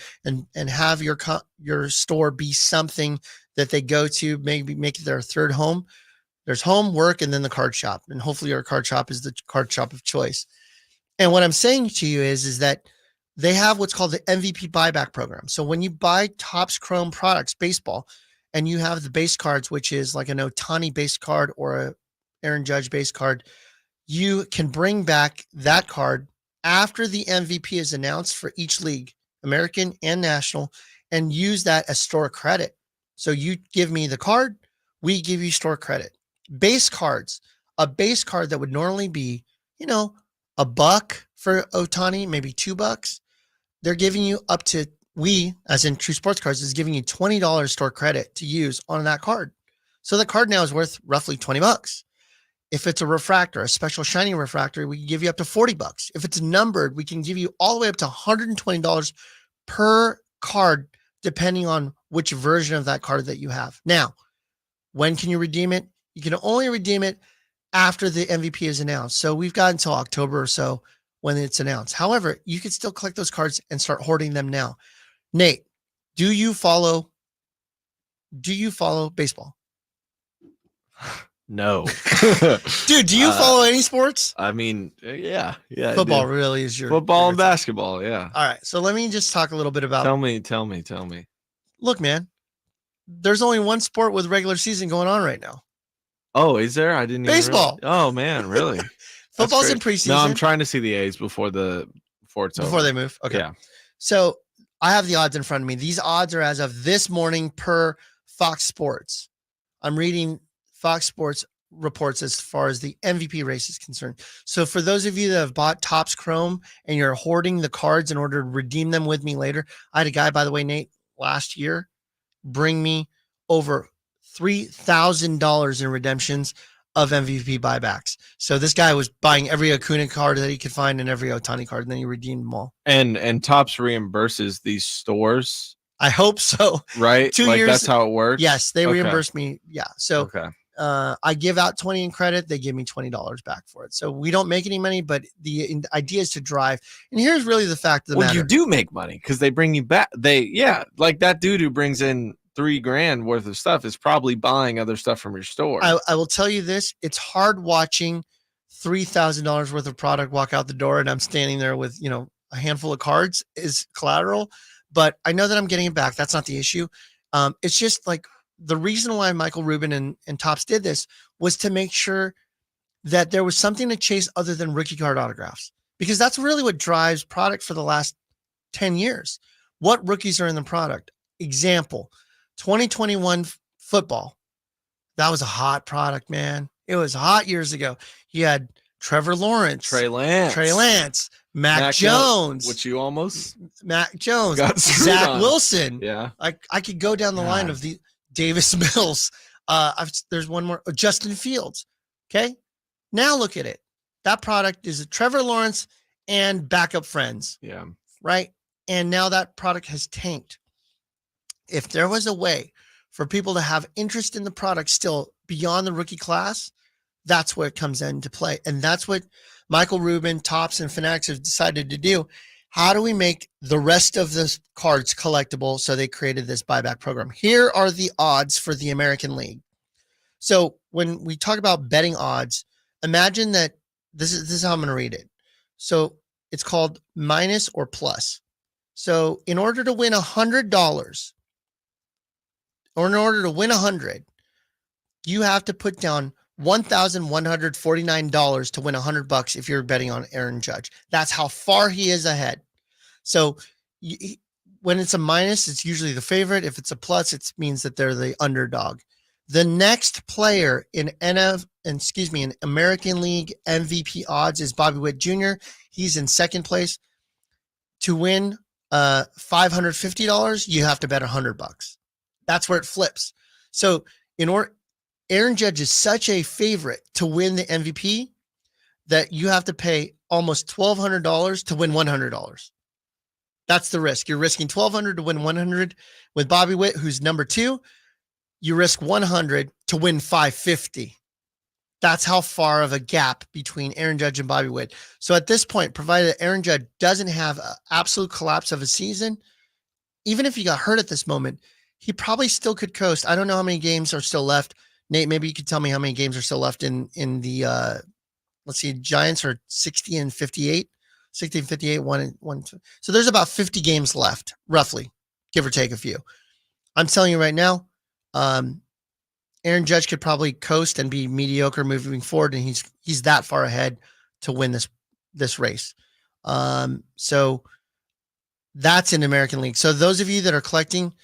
have your store be something that they go to, maybe make it their third home. There's home, work, and then the card shop. And hopefully your card shop is the card shop of choice. And what I'm saying to you is that they have what's called the MVP buyback program. So when you buy Topps Chrome products, baseball, and you have the base cards, which is like an Ohtani base card or a Aaron Judge base card, you can bring back that card after the MVP is announced for each league, American and national, and use that as store credit. So you give me the card, we give you store credit. Base cards, a base card that would normally be, $1 for Ohtani, maybe $2. They're giving you up to, we, as in True Sports Cards, is giving you $20 store credit to use on that card. So the card now is worth roughly $20. If it's a refractor, a special shiny refractor, we can give you up to $40. If it's numbered, we can give you all the way up to $120 per card, depending on which version of that card that you have. Now, when can you redeem it? You can only redeem it after the MVP is announced. So we've got until October or so when it's announced. However, you can still collect those cards and start hoarding them now. Nate, do you follow baseball? No. Dude, do you follow any sports? I mean, yeah. Football really is your football and basketball, yeah. All right, so let me just talk a little bit about. Tell me. Look, man, there's only one sport with regular season going on right now. Oh, is there? I didn't even baseball. Oh man, really? Football's in preseason. No, I'm trying to see the A's before it's over. Before they move. Okay. Yeah. So I have the odds in front of me. These odds are as of this morning per Fox Sports. I'm reading Fox Sports reports as far as the MVP race is concerned. So for those of you that have bought Topps Chrome and you're hoarding the cards in order to redeem them with me later, I had a guy, by the way, Nate, last year, bring me over $3,000 in redemptions of MVP buybacks. So this guy was buying every Acuna card that he could find and every Ohtani card, and then he redeemed them all. And Topps reimburses these stores. I hope so. Right? 2 years. That's how it works? Yes, they reimburse me. Yeah. So okay. I give out 20 in credit. They give me $20 back for it. So we don't make any money, but the idea is to drive. And here's really the fact of the matter. You do make money because they bring you back. Like that dude who brings in $3,000 worth of stuff is probably buying other stuff from your store. I will tell you this. It's hard watching $3,000 worth of product walk out the door and I'm standing there with, a handful of cards is collateral, but I know that I'm getting it back. That's not the issue. It's just like the reason why Michael Rubin and Topps did this was to make sure that there was something to chase other than rookie card autographs, because that's really what drives product for the last 10 years. What rookies are in the product? Example, 2021 football. That was a hot product, man. It was hot years ago. You had Trevor Lawrence, Trey Lance, Mac Jones, which you almost Mac Jones, Zach Wilson. Yeah. I could go down the line of the Davis Mills. There's one more, Justin Fields. Okay. Now look at it. That product is a Trevor Lawrence and backup friends. Yeah. Right. And now that product has tanked. If there was a way for people to have interest in the product still beyond the rookie class, that's where it comes into play. And that's what Michael Rubin, Topps, and Fanatics have decided to do. How do we make the rest of the cards collectible? So they created this buyback program. Here are the odds for the American League. So when we talk about betting odds, imagine that this is how I'm going to read it. So it's called minus or plus. So in order to win $100, or in order to win 100, you have to put down $1,149 to win $100 if you're betting on Aaron Judge. That's how far he is ahead. So when it's a minus, it's usually the favorite. If it's a plus, it means that they're the underdog. The next player in American League MVP odds is Bobby Witt Jr. He's in second place. To win $550, you have to bet $100. That's where it flips. So Aaron Judge is such a favorite to win the MVP that you have to pay almost $1,200 to win $100. That's the risk. You're risking $1,200 to win $100. With Bobby Witt, who's number 2, you risk $100 to win $550. That's how far of a gap between Aaron Judge and Bobby Witt. So at this point, provided Aaron Judge doesn't have an absolute collapse of a season, even if he got hurt at this moment, he probably still could coast. I don't know how many games are still left. Nate, maybe you could tell me how many games are still left in the let's see, Giants are 60 and 58, 60 and 58, 1-2. So there's about 50 games left, roughly, give or take a few. I'm telling you right now, Aaron Judge could probably coast and be mediocre moving forward, and he's that far ahead to win this race. So that's in American League. So those of you that are collecting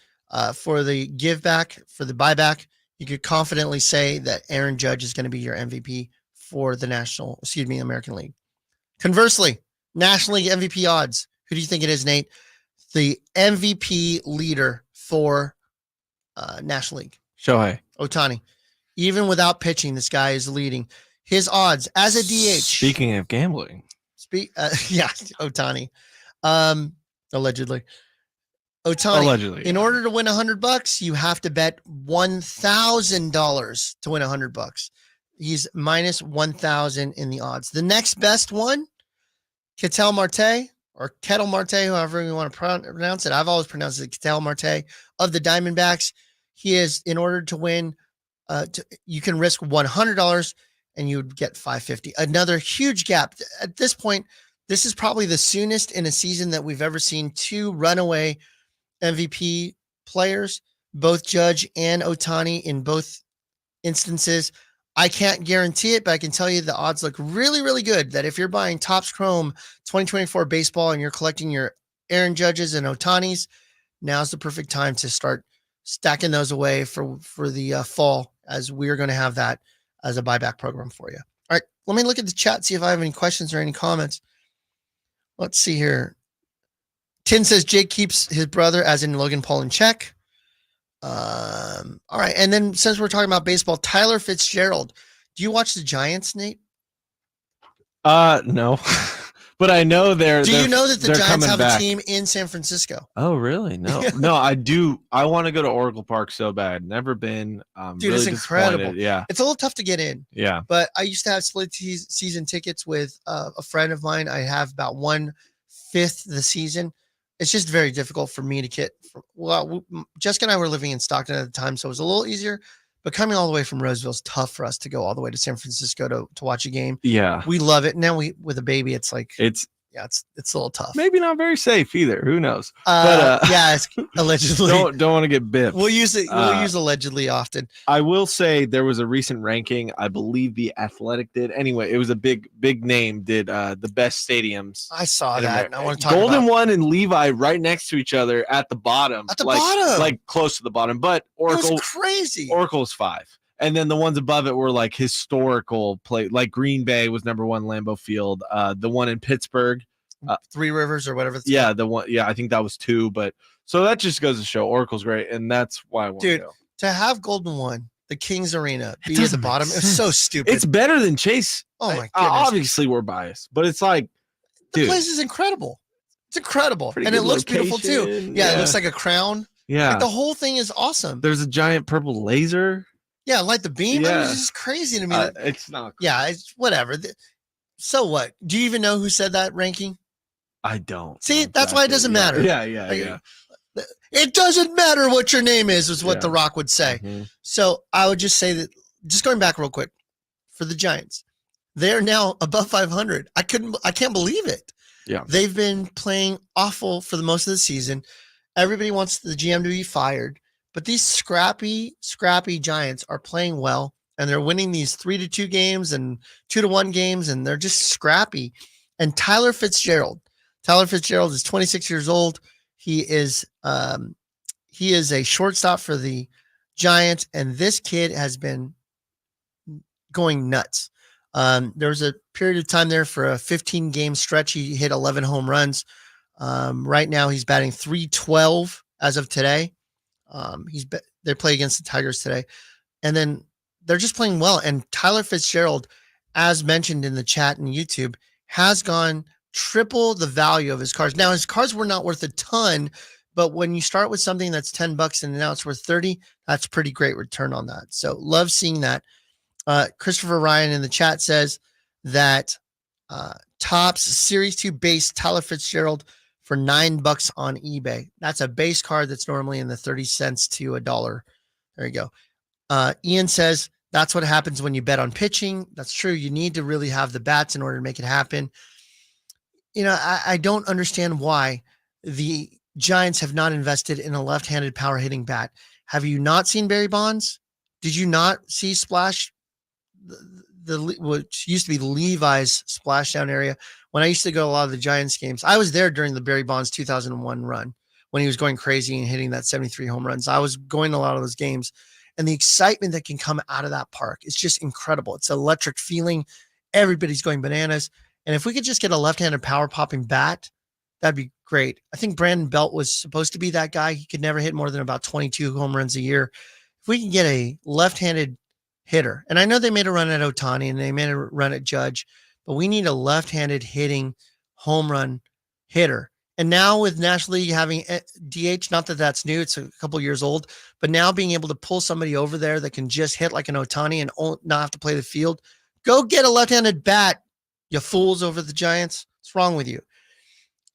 for the give back, for the buyback, you could confidently say that Aaron Judge is going to be your MVP for the American League. Conversely, National League MVP odds. Who do you think it is, Nate? The MVP leader for National League. Shohei Ohtani. Even without pitching, this guy is leading. His odds as a DH. Speaking of gambling. Ohtani. Allegedly. Ohtani. Allegedly. In order to win $100, you have to bet $1,000 to win $100. He's minus 1,000 in the odds. The next best one, Ketel Marte or Ketel Marte, however you want to pronounce it. I've always pronounced it Ketel Marte of the Diamondbacks. He is, in order to win, you can risk $100 and you would get $550. Another huge gap. At this point, this is probably the soonest in a season that we've ever seen 2 runaway MVP players, both Judge and Ohtani in both instances. I can't guarantee it, but I can tell you the odds look really, really good that if you're buying Topps Chrome 2024 baseball and you're collecting your Aaron Judges and Ohtanis, now's the perfect time to start stacking those away for the fall, as we're going to have that as a buyback program for you. All right, let me look at the chat, see if I have any questions or any comments. Let's see here. Tin says Jake keeps his brother, as in Logan Paul, in check. All right, and then since we're talking about baseball, Tyler Fitzgerald. Do you watch the Giants, Nate? No. But I know they're. Do you know that the Giants have back. a team in San Francisco? Oh, really? No, no, I do. I want to go to Oracle Park so bad. Never been. Dude, really it's incredible. Yeah, it's a little tough to get in. Yeah, but I used to have split season tickets with a friend of mine. I have about 1/5 the season. It's just very difficult for me to get. Jessica and I were living in Stockton at the time, so it was a little easier. But coming all the way from Roseville is tough for us to go all the way to San Francisco to watch a game. Yeah. We love it. Now with a baby, it's like it's a little tough. Maybe not very safe either. Who knows? Yeah, it's allegedly. Don't want to get bipped. We'll use it. We'll use allegedly often. I will say there was a recent ranking. I believe The Athletic did. Anyway, it was a big name did the best stadiums. I saw that. And I want to talk Golden about One and Levi right next to each other at the bottom. At the bottom, like close to the bottom. But Oracle, it was crazy. Oracle's 5. And then the ones above it were like historical play. Like Green Bay was number 1, Lambeau Field. The one in Pittsburgh. 3 Rivers or whatever. Yeah, the one. Yeah, I think that was 2. But so that just goes to show Oracle's great, and that's why I want to go. To have Golden One, the Kings Arena, be at the bottom, it's so stupid. It's better than Chase. Oh my goodness! Obviously, we're biased, but it's like the place is incredible. It's incredible, and it looks beautiful too. Yeah, it looks like a crown. Yeah, like the whole thing is awesome. There's a giant purple laser. Yeah, like the beam. Yeah. I mean, it's just crazy to me. It's not. Cool. Yeah, it's whatever. So what? Do you even know who said that ranking? I don't. See, that's why it doesn't matter. Yeah. It doesn't matter what your name is what The Rock would say. Mm-hmm. So I would just say that, just going back real quick, for the Giants, they're now above 500. I can't believe it. Yeah. They've been playing awful for the most of the season. Everybody wants the GM to be fired, but these scrappy Giants are playing well. and they're winning these 3-2 games and 2-1 games, and they're just scrappy. And Tyler Fitzgerald is 26 years old. He is a shortstop for the Giants, and this kid has been going nuts. There was a period of time there for a 15-game stretch. He hit 11 home runs. Right now, he's batting .312 as of today. They play against the Tigers today, and then they're just playing well. And Tyler Fitzgerald, as mentioned in the chat and YouTube, has gone triple the value of his cards. Now, his cards were not worth a ton, but when you start with something that's $10 and now it's worth 30, that's pretty great return on that. So love seeing that. Christopher Ryan in the chat says that Topps Series 2 base Tyler Fitzgerald for $9 on eBay. That's a base card that's normally in the 30 cents to $1. There you go. Ian says that's what happens when you bet on pitching. That's true. You need to really have the bats in order to make it happen. I don't understand why the Giants have not invested in a left-handed power hitting bat. Have you not seen Barry Bonds? Did you not see Splash, which used to be the Levi's splashdown area? When I used to go to a lot of the Giants games, I was there during the Barry Bonds 2001 run when he was going crazy and hitting that 73 home runs. I was going to a lot of those games, and the excitement that can come out of that park is just incredible. It's an electric feeling. Everybody's going bananas. And if we could just get a left-handed power popping bat, that'd be great. I think Brandon Belt was supposed to be that guy. He could never hit more than about 22 home runs a year. If we can get a left-handed hitter, and I know they made a run at Ohtani and they made a run at Judge, but we need a left-handed hitting home run hitter. And now with National League having DH, not that that's new, it's a couple years old, but now being able to pull somebody over there that can just hit like an Ohtani and not have to play the field, go get a left-handed bat, you fools over the Giants. What's wrong with you?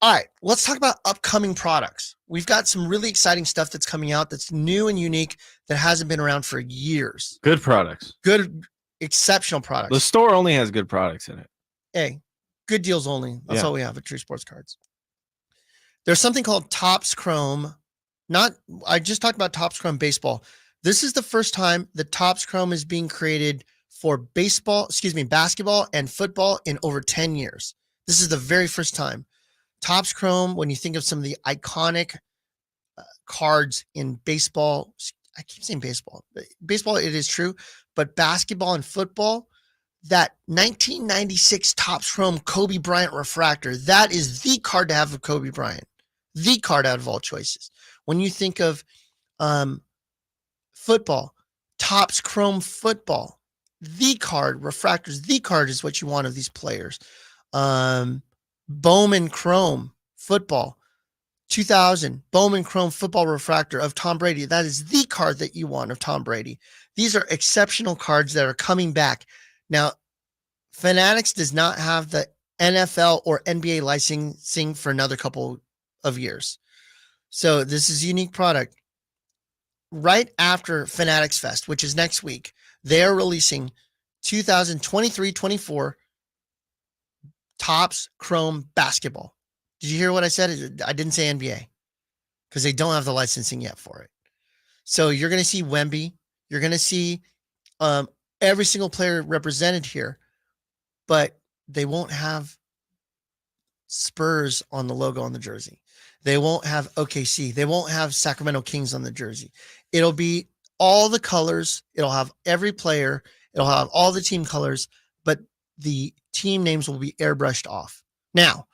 All right, let's talk about upcoming products. We've got some really exciting stuff that's coming out that's new and unique that hasn't been around for years. Good products. Good, exceptional products. The store only has good products in it. Hey, good deals only. That's all we have at True Sports Cards. There's something called Topps Chrome. I just talked about Topps Chrome baseball. This is the first time that Topps Chrome is being created for basketball and football in over 10 years. This is the very first time. Topps Chrome, when you think of some of the iconic cards in baseball, I keep saying baseball. Baseball, it is true, but basketball and football, that 1996 Topps Chrome Kobe Bryant refractor, that is the card to have of Kobe Bryant. The card out of all choices. When you think of football, Topps Chrome football, the card, refractors, the card is what you want of these players. Bowman Chrome football, 2000 Bowman Chrome football refractor of Tom Brady. That is the card that you want of Tom Brady. These are exceptional cards that are coming back. Now, Fanatics does not have the NFL or NBA licensing for another couple of years. So this is a unique product. Right after Fanatics Fest, which is next week, they are releasing 2023-24 Topps Chrome basketball. Did you hear what I said? I didn't say NBA because they don't have the licensing yet for it. So you're going to see Wemby. You're going to see every single player represented here, but they won't have Spurs on the logo on the jersey. They won't have OKC. They won't have Sacramento Kings on the jersey. It'll be all the colors. It'll have every player. It'll have all the team colors, but the team names will be airbrushed off. Now,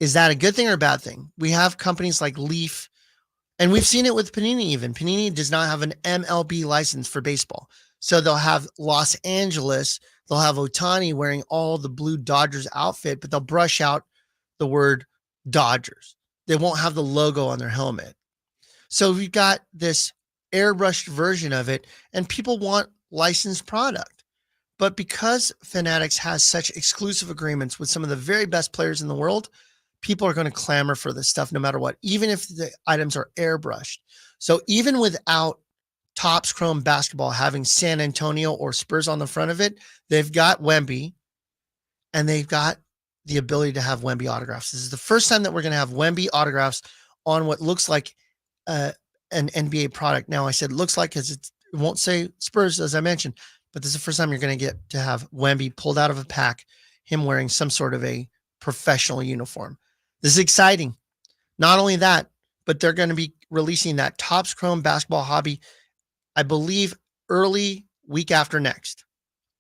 is that a good thing or a bad thing? We have companies like Leaf, and we've seen it with Panini even. Panini does not have an MLB license for baseball. So they'll have Los Angeles. They'll have Ohtani wearing all the blue Dodgers outfit, but they'll brush out the word Dodgers. They won't have the logo on their helmet. So we've got this airbrushed version of it, and people want licensed product. But because Fanatics has such exclusive agreements with some of the very best players in the world, people are going to clamor for this stuff no matter what, even if the items are airbrushed. So even without Topps Chrome basketball having San Antonio or Spurs on the front of it, they've got Wemby, and they've got the ability to have Wemby autographs. This is the first time that we're going to have Wemby autographs on what looks like an NBA product. Now, I said looks like because it won't say Spurs, as I mentioned, but this is the first time you're going to get to have Wemby pulled out of a pack, him wearing some sort of a professional uniform. This is exciting. Not only that, but they're going to be releasing that Topps Chrome Basketball Hobby, I believe, early week after next.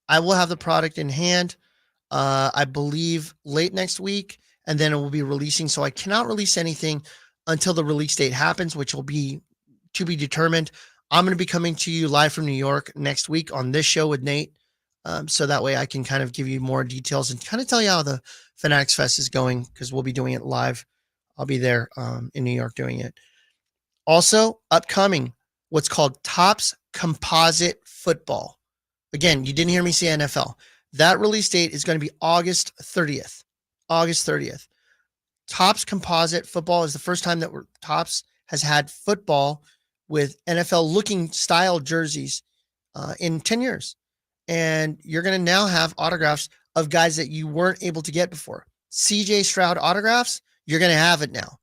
I will have the product in hand, I believe, late next week, and then it will be releasing. So I cannot release anything until the release date happens, which will be to be determined. I'm going to be coming to you live from New York next week on this show with Nate. So that way I can kind of give you more details and kind of tell you how the Fanatics Fest is going, because we'll be doing it live. I'll be there in New York doing it. Also, upcoming, what's called Topps Composite Football. Again, you didn't hear me say NFL. That release date is going to be August 30th. August 30th. Topps Composite Football is the first time that Topps has had football with NFL-looking style jerseys in 10 years. And you're going to now have autographs of guys that you weren't able to get before. CJ Stroud autographs, you're going to have it now.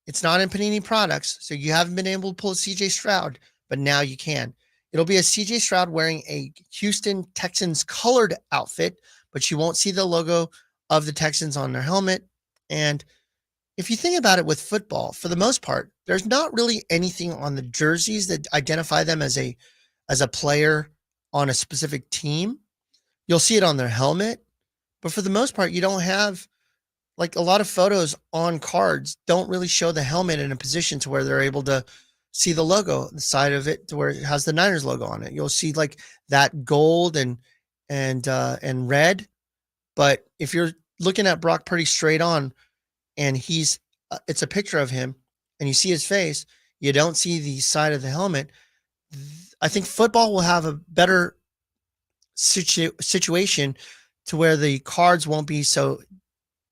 It's not in Panini products, so you haven't been able to pull a CJ Stroud, but now you can. It'll be a CJ Stroud wearing a Houston Texans colored outfit, but you won't see the logo of the Texans on their helmet. And if you think about it with football, for the most part, there's not really anything on the jerseys that identify them as a player on a specific team. You'll see it on their helmet, but for the most part, you don't have, like, a lot of photos on cards don't really show the helmet in a position to where they're able to see the logo, the side of it to where it has the Niners logo on it. You'll see like that gold and red. But if you're looking at Brock Purdy straight on and it's a picture of him and you see his face, you don't see the side of the helmet. I think football will have a better situation to where the cards won't be so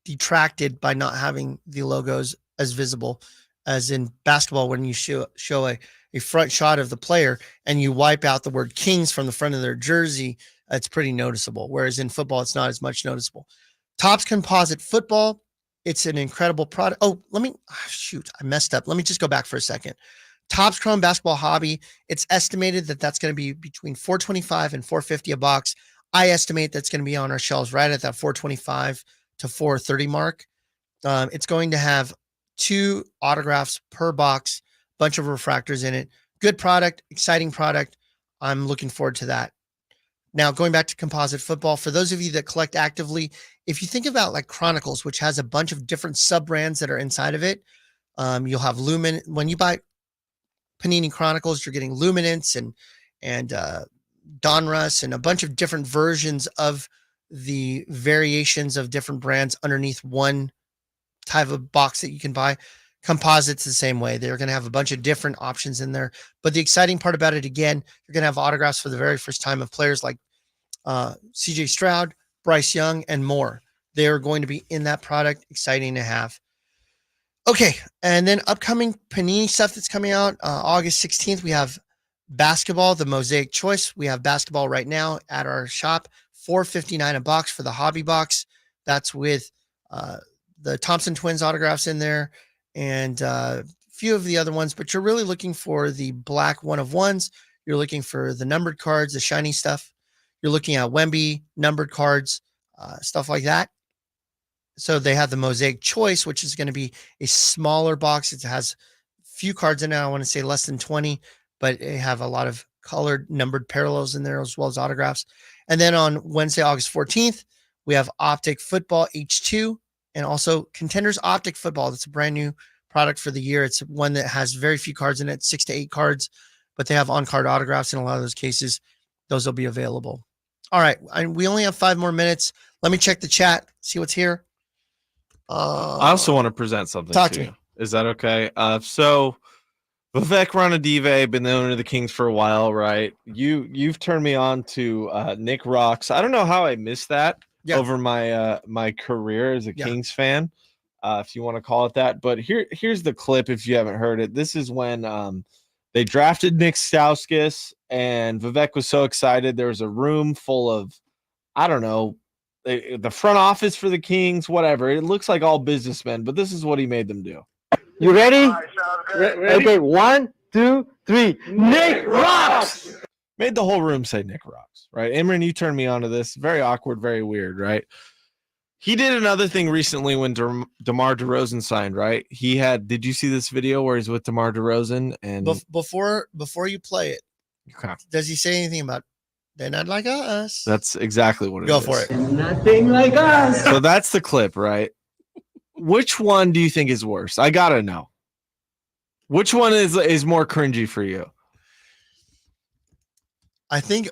detracted by not having the logos as visible as in basketball. When you show a front shot of the player and you wipe out the word Kings from the front of their jersey, it's pretty noticeable. Whereas in football, it's not as much noticeable. Topps Composite Football, it's an incredible product. Oh, I messed up. Let me just go back for a second. Topps Chrome Basketball Hobby, it's estimated that that's going to be between $425 and $450 a box. I estimate that's going to be on our shelves right at that $425 to $430 mark. It's going to have 2 autographs per box, bunch of refractors in it. Good product, exciting product. I'm looking forward to that. Now, going back to composite football, for those of you that collect actively, if you think about like Chronicles, which has a bunch of different sub-brands that are inside of it, you'll have when you buy Panini Chronicles, you're getting Luminance and Donruss and a bunch of different versions of the variations of different brands underneath one type of box that you can buy. Composites the same way. They're going to have a bunch of different options in there. But the exciting part about it, again, you're going to have autographs for the very first time of players like CJ Stroud, Bryce Young, and more. They're going to be in that product. Exciting to have. Okay, and then upcoming Panini stuff that's coming out, August 16th, we have basketball, the Mosaic Choice. We have basketball right now at our shop, $4.59 a box for the hobby box. That's with the Thompson Twins autographs in there and a few of the other ones, but you're really looking for the black 1/1s. You're looking for the numbered cards, the shiny stuff. You're looking at Wemby, numbered cards, stuff like that. So they have the Mosaic Choice, which is going to be a smaller box. It has few cards in it. I want to say less than 20, but they have a lot of colored numbered parallels in there as well as autographs. And then on Wednesday, August 14th, we have Optic Football H2 and also Contenders Optic Football. That's a brand new product for the year. It's one that has very few cards in it, 6 to 8 cards, but they have on-card autographs in a lot of those cases. Those will be available. All right. We only have 5 more minutes. Let me check the chat, see what's here. I also want to present something to you. Is that okay? So Vivek Ranadive, been the owner of the Kings for a while, right? You've turned me on to Nick Rocks. I don't know how I missed that over my my career as a Kings fan, if you want to call it that. But here's the clip if you haven't heard it. This is when they drafted Nick Stauskas, and Vivek was so excited. There was a room full of, I don't know, the front office for the Kings, whatever. It looks like all businessmen, but this is what he made them do. You ready? Ready? Okay, 1, 2, 3. Nick Rocks! Made the whole room say Nick Rocks, right? Imran, you turned me on to this. Very awkward, very weird, right? He did another thing recently when DeMar DeRozan signed, right? Did you see this video where he's with DeMar DeRozan? And before you play it, okay. Does he say anything about they're not like us? That's exactly what it Go is. for it. Nothing like us. So that's the clip, right? Which one do you think is worse? I gotta know. Which one is more cringy for you? I think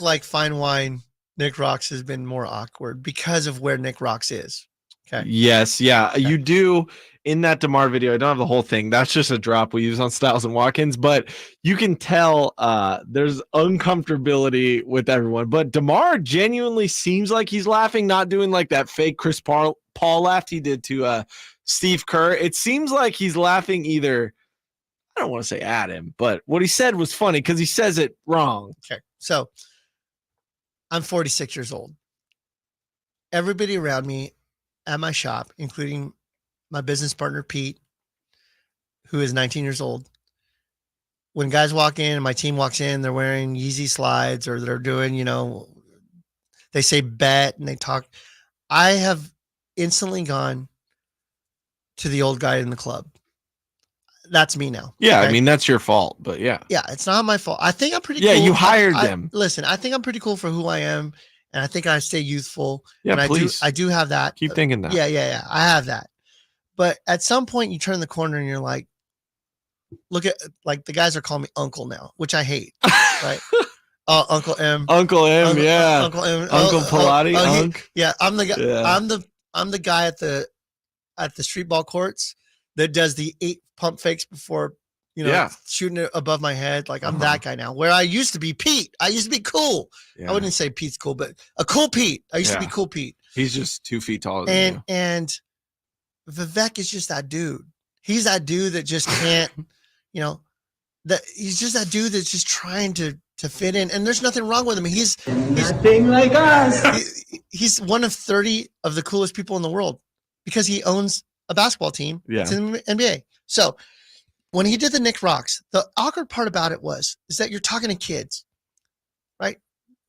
like fine wine, Nick Rocks has been more awkward because of where Nick Rocks is. Okay. Yes, yeah. Okay. You do in that DeMar video. I don't have the whole thing. That's just a drop we use on Styles and Watkins, but you can tell there's uncomfortability with everyone. But DeMar genuinely seems like he's laughing, not doing like that fake Chris Paul laugh he did to Steve Kerr. It seems like he's laughing either, I don't want to say at him, but what he said was funny because he says it wrong. Okay. So I'm 46 years old. Everybody around me at my shop, including my business partner, Pete, who is 19 years old. When guys walk in and my team walks in, they're wearing Yeezy slides or they're doing, they say bet and they talk. I have instantly gone to the old guy in the club. That's me now. Yeah, okay? I mean, that's your fault, but yeah. Yeah, it's not my fault. I think I'm pretty cool. Yeah, you hired them. Listen, I think I'm pretty cool for who I am, and I think I stay youthful. Yeah, and please. I do have that. Keep thinking that. Yeah. I have that. But at some point, you turn the corner and you're like, look at, like, the guys are calling me Uncle now, which I hate. Right? Oh, Uncle M. Uncle M, yeah. Uncle M. Uncle Pilati, Unc. Yeah, I'm the guy. Yeah. I'm the guy at the street ball courts that does the 8 pump fakes before shooting it above my head. Like I'm that guy now. Where I used to be Pete. I used to be cool. Yeah. I wouldn't say Pete's cool, but a cool Pete. I used to be cool Pete. He's just 2 feet taller than you. And Vivek is just that dude. He's that dude that just can't, that he's just that dude that's just trying to fit in. And there's nothing wrong with him. He's Nothing like us. He's one of 30 of the coolest people in the world because he owns a basketball team. Yeah. It's in the NBA. So when he did the Nick Rocks, the awkward part about it is that you're talking to kids, right?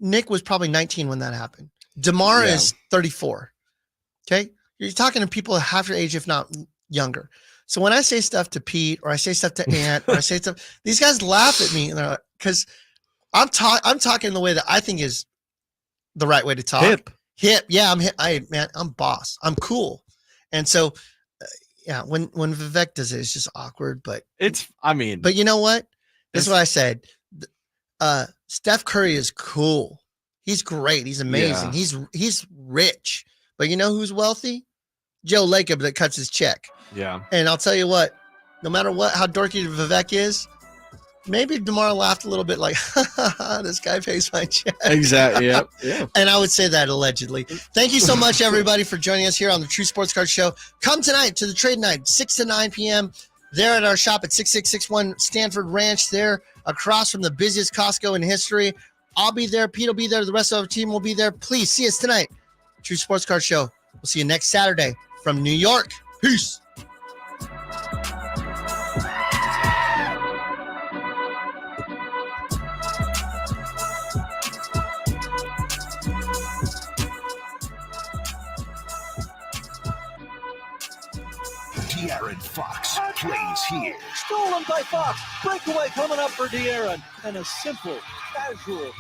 Nick was probably 19 when that happened. DeMar is 34. Okay. You're talking to people half your age, if not younger. So when I say stuff to Pete or I say stuff to Ant or I say stuff, these guys laugh at me and they're like, because I'm talking the way that I think is the right way to talk. Hip. Yeah. I'm hip. I'm boss. I'm cool. And so, when Vivek does it, it's just awkward, but you know what? This is what I said. Steph Curry is cool. He's great. He's amazing. Yeah. He's rich, but you know who's wealthy? Joe Lacob that cuts his check. Yeah. And I'll tell you what, no matter how dorky Vivek is, maybe DeMar laughed a little bit like, this guy pays my check. Exactly. Yeah. And I would say that allegedly. Thank you so much, everybody, for joining us here on the True Sports Card Show. Come tonight to the trade night, 6 to 9 p.m. there at our shop at 6661 Stanford Ranch, there across from the busiest Costco in history. I'll be there. Pete will be there. The rest of our team will be there. Please see us tonight. True Sports Card Show. We'll see you next Saturday from New York. Peace. De'Aaron Fox plays here. Stolen by Fox. Breakaway coming up for De'Aaron. And a simple, casual